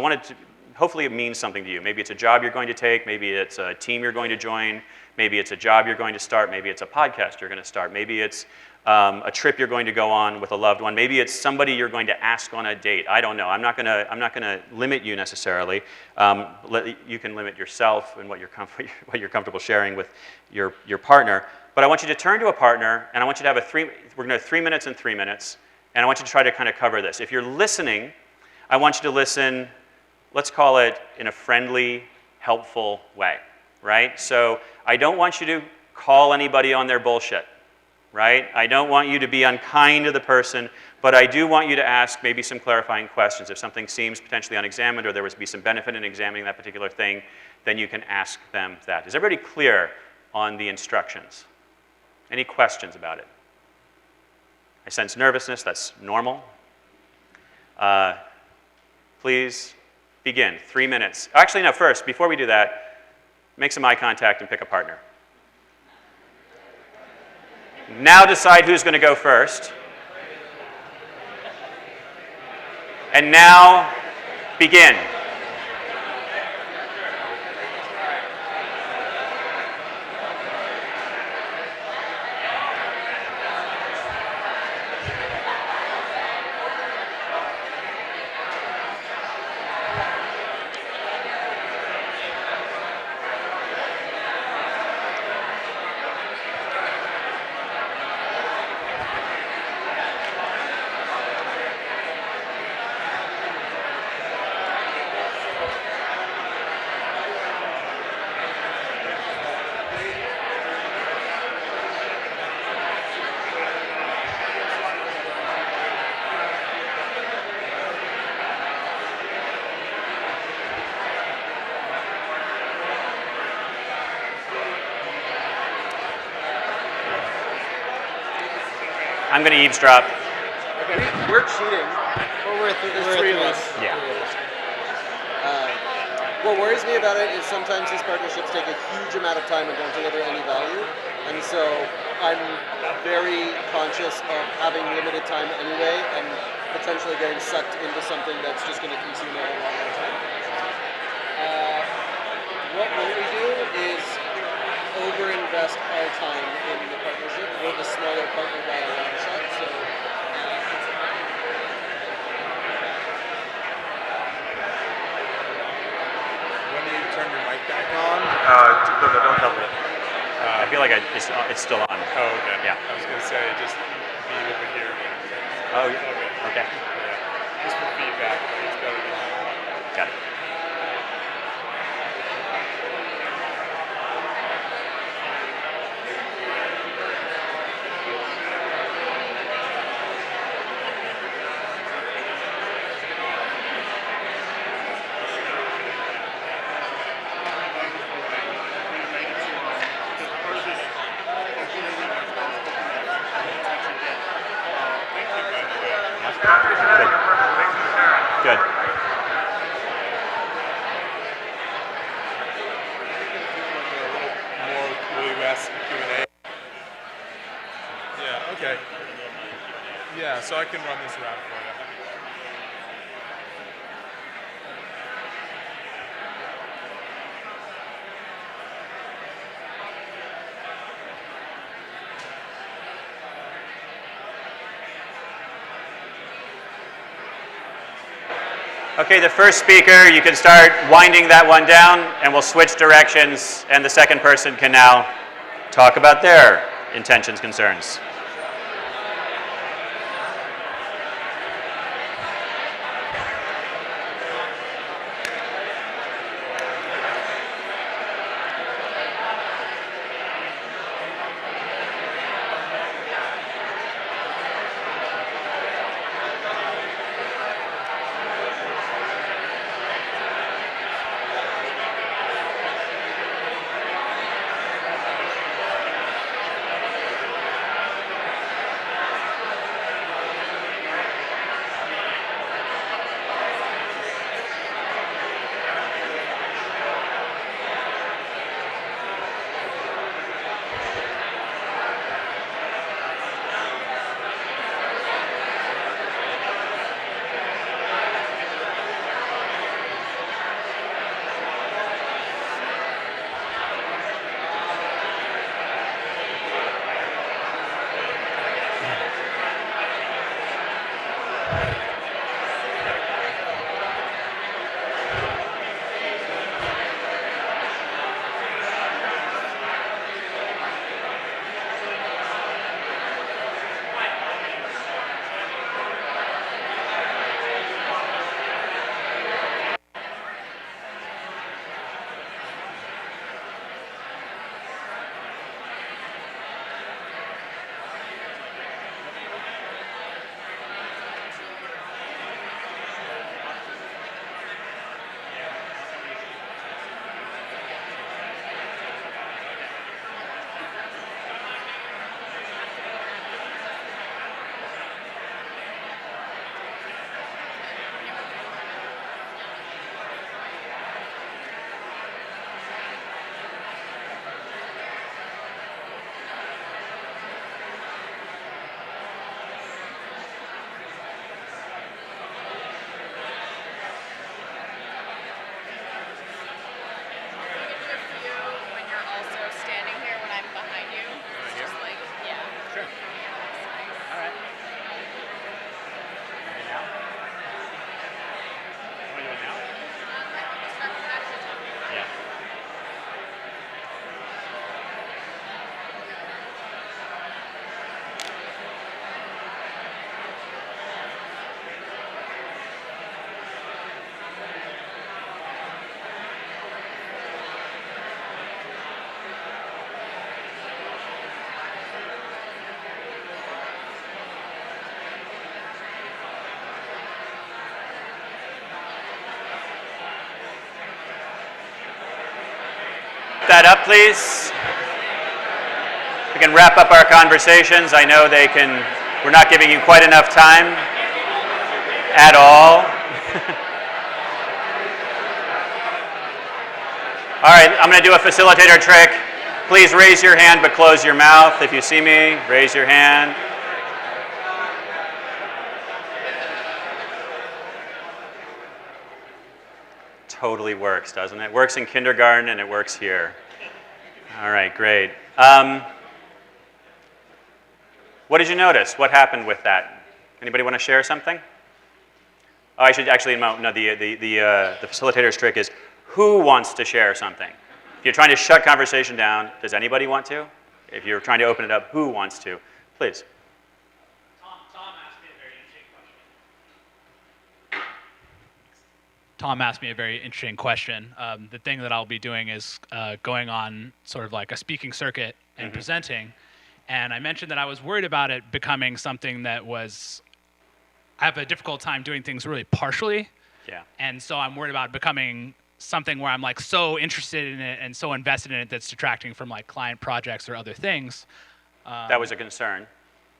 hopefully it means something to you. Maybe it's a job you're going to take. Maybe it's a team you're going to join. Maybe it's a job you're going to start. Maybe it's a podcast you're going to start. Maybe it's a trip you're going to go on with a loved one. Maybe it's somebody you're going to ask on a date. I don't know. I'm not gonna limit you necessarily. You can limit yourself and what you're comfortable sharing with your partner. But I want you to turn to a partner, and I want you to have we're going to have 3 minutes and 3 minutes, and I want you to try to kind of cover this. If you're listening, I want you to listen, let's call it in a friendly, helpful way, right? So I don't want you to call anybody on their bullshit, right? I don't want you to be unkind to the person, but I do want you to ask maybe some clarifying questions. If something seems potentially unexamined or there would be some benefit in examining that particular thing, then you can ask them that. Is everybody clear on the instructions? Any questions about it? I sense nervousness. That's normal. Please begin. 3 minutes. Actually, no, first, before we do that, make some eye contact and pick a partner. Now decide who's going to go first. And now begin. I'm going to eavesdrop. Okay, we're cheating. Well, we're three of us. Yeah. What worries me about it is sometimes these partnerships take a huge amount of time and don't deliver any value. And so I'm very conscious of having limited time anyway and potentially getting sucked into something that's just going to consume a whole lot of time. What won't we do is over-invest our time in the partnership. We're the smaller partner by a long shot, so When do you turn your mic back on? Don't tell me. I feel like it's still on. Oh, okay. Yeah. I was going to say, just be over here. Oh, Okay. okay. Yeah. Just for feedback, but it's better than Got it. Good. more will you ask Q&A? Yeah, okay. Yeah, so I can run this around for you. Okay, the first speaker, you can start winding that one down, and we'll switch directions, and the second person can now talk about their intentions, concerns. that up, please. We can wrap up our conversations. I know we're not giving you quite enough time at all. All right, I'm going to do a facilitator trick. Please raise your hand, but close your mouth. If you see me, raise your hand. Totally works, doesn't it? Works in kindergarten and it works here. All right, great. What did you notice? What happened with that? Anybody want to share something? Oh, I should actually, no, the facilitator's trick is who wants to share something? If you're trying to shut conversation down, does anybody want to? If you're trying to open it up, who wants to? Please. Tom asked me a very interesting question. The thing that I'll be doing is going on sort of like a speaking circuit and presenting. And I mentioned that I was worried about it becoming something that I have a difficult time doing things really partially. Yeah. And so I'm worried about it becoming something where I'm like so interested in it and so invested in it that's detracting from like client projects or other things. That was a concern.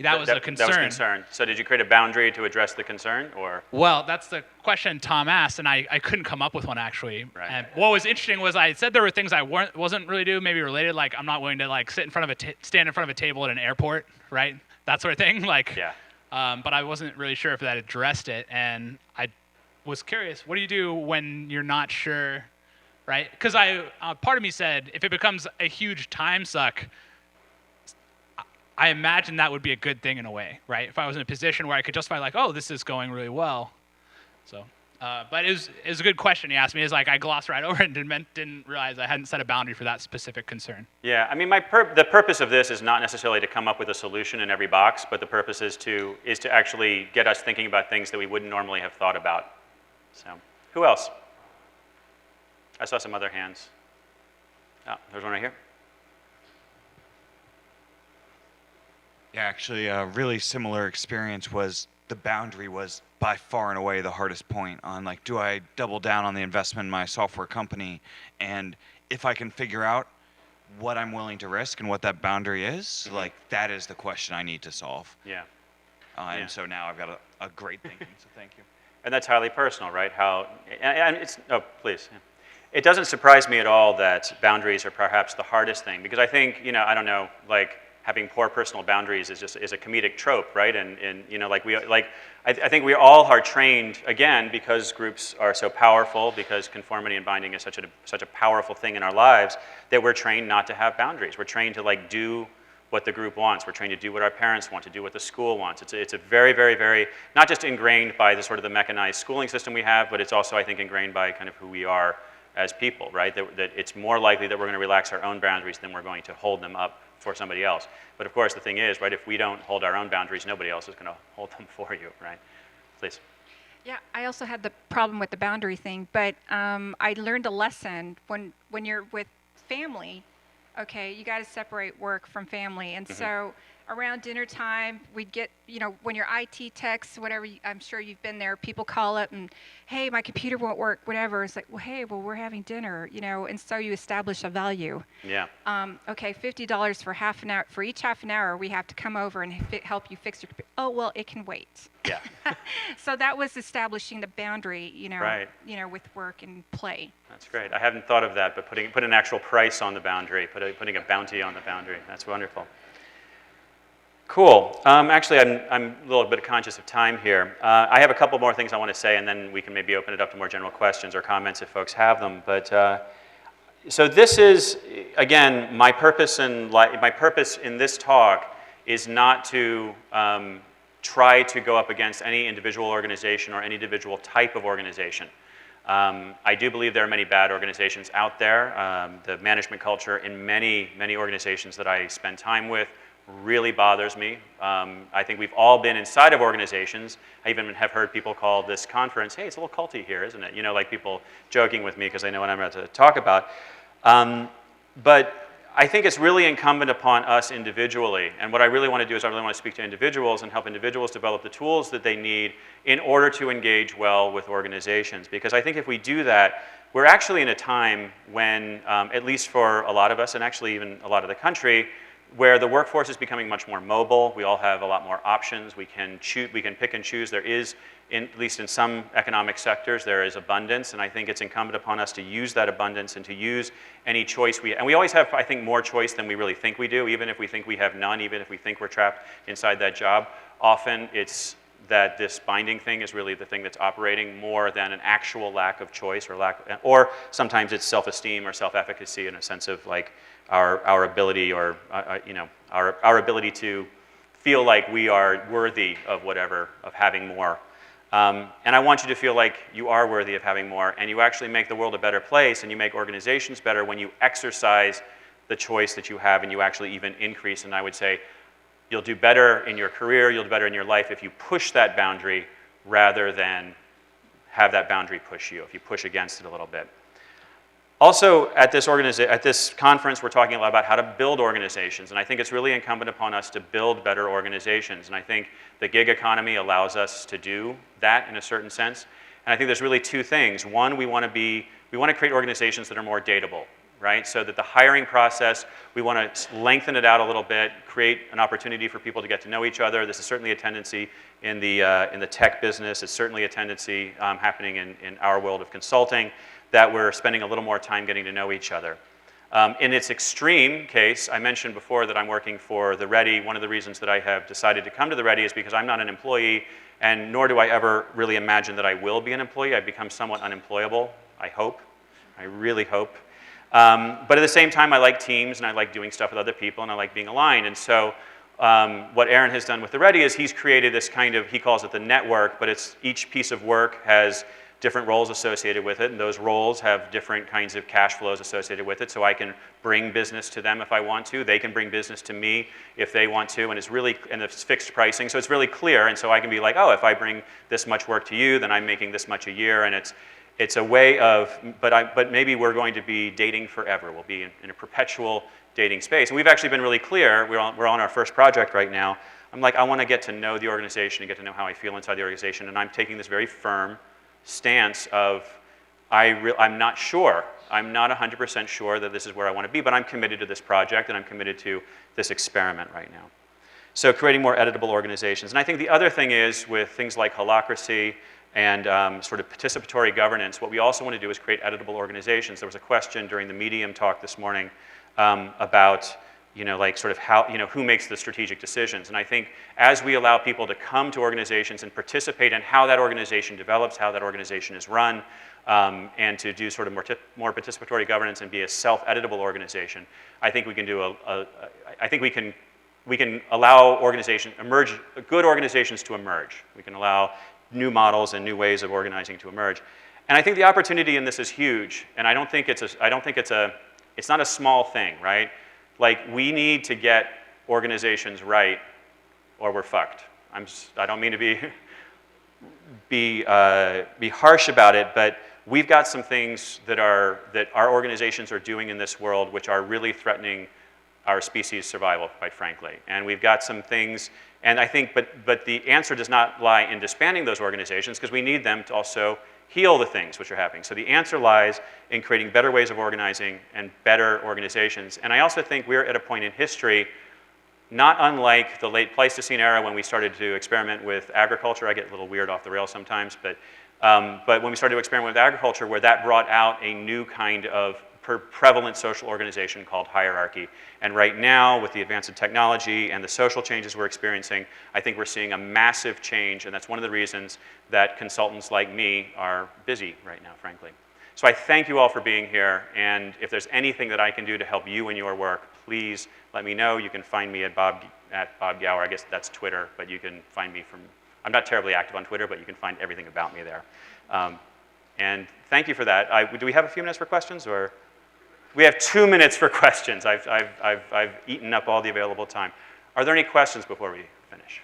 That was a concern. That was a concern. So did you create a boundary to address the concern, or? Well, that's the question Tom asked, and I couldn't come up with one actually. Right. And what was interesting was I said there were things I wasn't really doing, maybe related, like I'm not willing to like stand in front of a table at an airport, right? That sort of thing. Like, Yeah. But I wasn't really sure if that addressed it, and I was curious. What do you do when you're not sure, right? Because part of me said if it becomes a huge time suck, I imagine that would be a good thing in a way, right? If I was in a position where I could justify like, oh, this is going really well. So, but it was a good question he asked me. It's like I glossed right over it and didn't realize I hadn't set a boundary for that specific concern. Yeah, I mean, the purpose of this is not necessarily to come up with a solution in every box, but the purpose is to actually get us thinking about things that we wouldn't normally have thought about. So, who else? I saw some other hands. Oh, there's one right here. Yeah, actually, a really similar experience was the boundary was by far and away the hardest point on like, do I double down on the investment in my software company? And if I can figure out what I'm willing to risk and what that boundary is, like that is the question I need to solve. Yeah. And Yeah. so now I've got a great thinking, so thank you. And that's highly personal, right? And it's, oh, please. Yeah. It doesn't surprise me at all that boundaries are perhaps the hardest thing, because I think, I don't know, like, having poor personal boundaries is a comedic trope, right? And I think we all are trained, again, because groups are so powerful, because conformity and binding is such a powerful thing in our lives, that we're trained not to have boundaries. We're trained to like do what the group wants. We're trained to do what our parents want, to do what the school wants. It's a very, very, very, not just ingrained by the sort of the mechanized schooling system we have, but it's also, I think, ingrained by kind of who we are as people, right? That it's more likely that we're going to relax our own boundaries than we're going to hold them up for somebody else. But of course, the thing is, right, if we don't hold our own boundaries, nobody else is going to hold them for you, right? Please. Yeah, I also had the problem with the boundary thing, but I learned a lesson when you're with family. Okay, you got to separate work from family, and so around dinner time, we'd get, when your IT techs, whatever, I'm sure you've been there, people call up and, hey, my computer won't work, whatever. It's like, well, hey, we're having dinner, and so you establish a value. Yeah. Okay, $50 for half an hour. For each half an hour, we have to come over and help you fix your computer. Oh, well, it can wait. Yeah. So that was establishing the boundary, Right. With work and play. That's great. I haven't thought of that, but put an actual price on the boundary, putting a bounty on the boundary. That's wonderful. Cool. Actually, I'm a little bit conscious of time here. I have a couple more things I want to say, and then we can maybe open it up to more general questions or comments if folks have them. But so this is, again, my purpose in this talk is not to try to go up against any individual organization or any individual type of organization. I do believe there are many bad organizations out there. The management culture in many, many organizations that I spend time with really bothers me. I think we've all been inside of organizations. I even have heard people call this conference, hey, it's a little culty here, isn't it? Like people joking with me because they know what I'm about to talk about. But I think it's really incumbent upon us individually, and what I really want to do is I really want to speak to individuals and help individuals develop the tools that they need in order to engage well with organizations. Because I think if we do that, we're actually in a time when, at least for a lot of us, and actually even a lot of the country, where the workforce is becoming much more mobile. We all have a lot more options. We can pick and choose. There is, at least in some economic sectors, there is abundance, and I think it's incumbent upon us to use that abundance and to use any choice and we always have, I think, more choice than we really think we do, even if we think we have none, even if we think we're trapped inside that job. Often it's that this binding thing is really the thing that's operating more than an actual lack of choice or sometimes it's self-esteem or self-efficacy in a sense of like our ability or our ability to feel like we are worthy of whatever, of having more. And I want you to feel like you are worthy of having more, and you actually make the world a better place and you make organizations better when you exercise the choice that you have and you actually even increase. And I would say you'll do better in your career, you'll do better in your life if you push that boundary rather than have that boundary push you, if you push against it a little bit. Also, at this conference, we're talking a lot about how to build organizations, and I think it's really incumbent upon us to build better organizations, and I think the gig economy allows us to do that in a certain sense, and I think there's really two things. One, we want to create organizations that are more dateable, right? So that the hiring process, we want to lengthen it out a little bit, create an opportunity for people to get to know each other. This is certainly a tendency in the tech business. It's certainly a tendency happening in our world of consulting, that we're spending a little more time getting to know each other. In its extreme case, I mentioned before that I'm working for the Ready. One of the reasons that I have decided to come to the Ready is because I'm not an employee, and nor do I ever really imagine that I will be an employee. I've become somewhat unemployable, I hope. I really hope. But at the same time, I like teams, and I like doing stuff with other people, and I like being aligned. And so what Aaron has done with the Ready is he's created this kind of, he calls it the network, but it's each piece of work has different roles associated with it, and those roles have different kinds of cash flows associated with it, so I can bring business to them if I want to. They can bring business to me if they want to, and it's fixed pricing, so it's really clear, and so I can be like, oh, if I bring this much work to you, then I'm making this much a year, and it's a way of, but maybe we're going to be dating forever. We'll be in a perpetual dating space, and we've actually been really clear. We're on our first project right now. I'm like, I want to get to know the organization and get to know how I feel inside the organization, and I'm taking this very firm stance of I'm not sure. I'm not 100% sure that this is where I want to be, but I'm committed to this project and I'm committed to this experiment right now. So creating more editable organizations. And I think the other thing is with things like holacracy and sort of participatory governance, what we also want to do is create editable organizations. There was a question during the Medium talk this morning about like sort of how, who makes the strategic decisions. And I think as we allow people to come to organizations and participate in how that organization develops, how that organization is run, and to do sort of more participatory governance and be a self-editable organization, I think we can do I think we can allow good organizations to emerge. We can allow new models and new ways of organizing to emerge. And I think the opportunity in this is huge, and it's not a small thing, right? Like, we need to get organizations right, or we're fucked. I don't mean to be harsh about it, but we've got some things that our organizations are doing in this world which are really threatening our species' survival, quite frankly. And we've got some things, and I think, but the answer does not lie in disbanding those organizations, because we need them to also heal the things which are happening. So the answer lies in creating better ways of organizing and better organizations. And I also think we're at a point in history, not unlike the late Pleistocene era when we started to experiment with agriculture. I get a little weird off the rails sometimes, but when we started to experiment with agriculture, where that brought out a new kind of prevalent social organization called hierarchy. And right now, with the advance of technology and the social changes we're experiencing, I think we're seeing a massive change, and that's one of the reasons that consultants like me are busy right now, frankly. So I thank you all for being here, and if there's anything that I can do to help you in your work, please let me know. You can find me at Bob Gower. I guess that's Twitter, but you can find me I'm not terribly active on Twitter, but you can find everything about me there. And thank you for that. Do we have a few minutes for questions, or? We have 2 minutes for questions. I've eaten up all the available time. Are there any questions before we finish?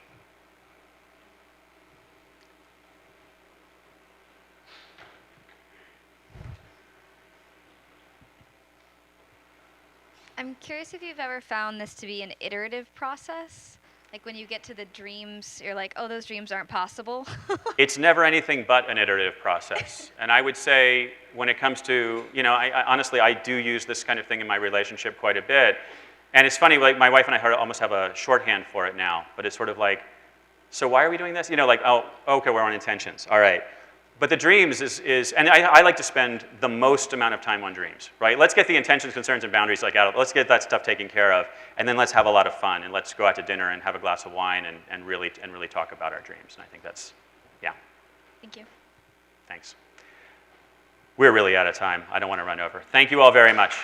I'm curious if you've ever found this to be an iterative process. Like when you get to the dreams, you're like, oh, those dreams aren't possible. It's never anything but an iterative process. And I would say when it comes to, honestly, I do use this kind of thing in my relationship quite a bit. And it's funny, like my wife and I almost have a shorthand for it now, but it's sort of like, so why are we doing this? Oh, okay, we're on intentions, all right. But the dreams is and I like to spend the most amount of time on dreams, right? Let's get the intentions, concerns, and boundaries out. Let's get that stuff taken care of, and then let's have a lot of fun, and let's go out to dinner and have a glass of wine and really talk about our dreams. And I think that's, yeah. Thank you. Thanks. We're really out of time. I don't want to run over. Thank you all very much.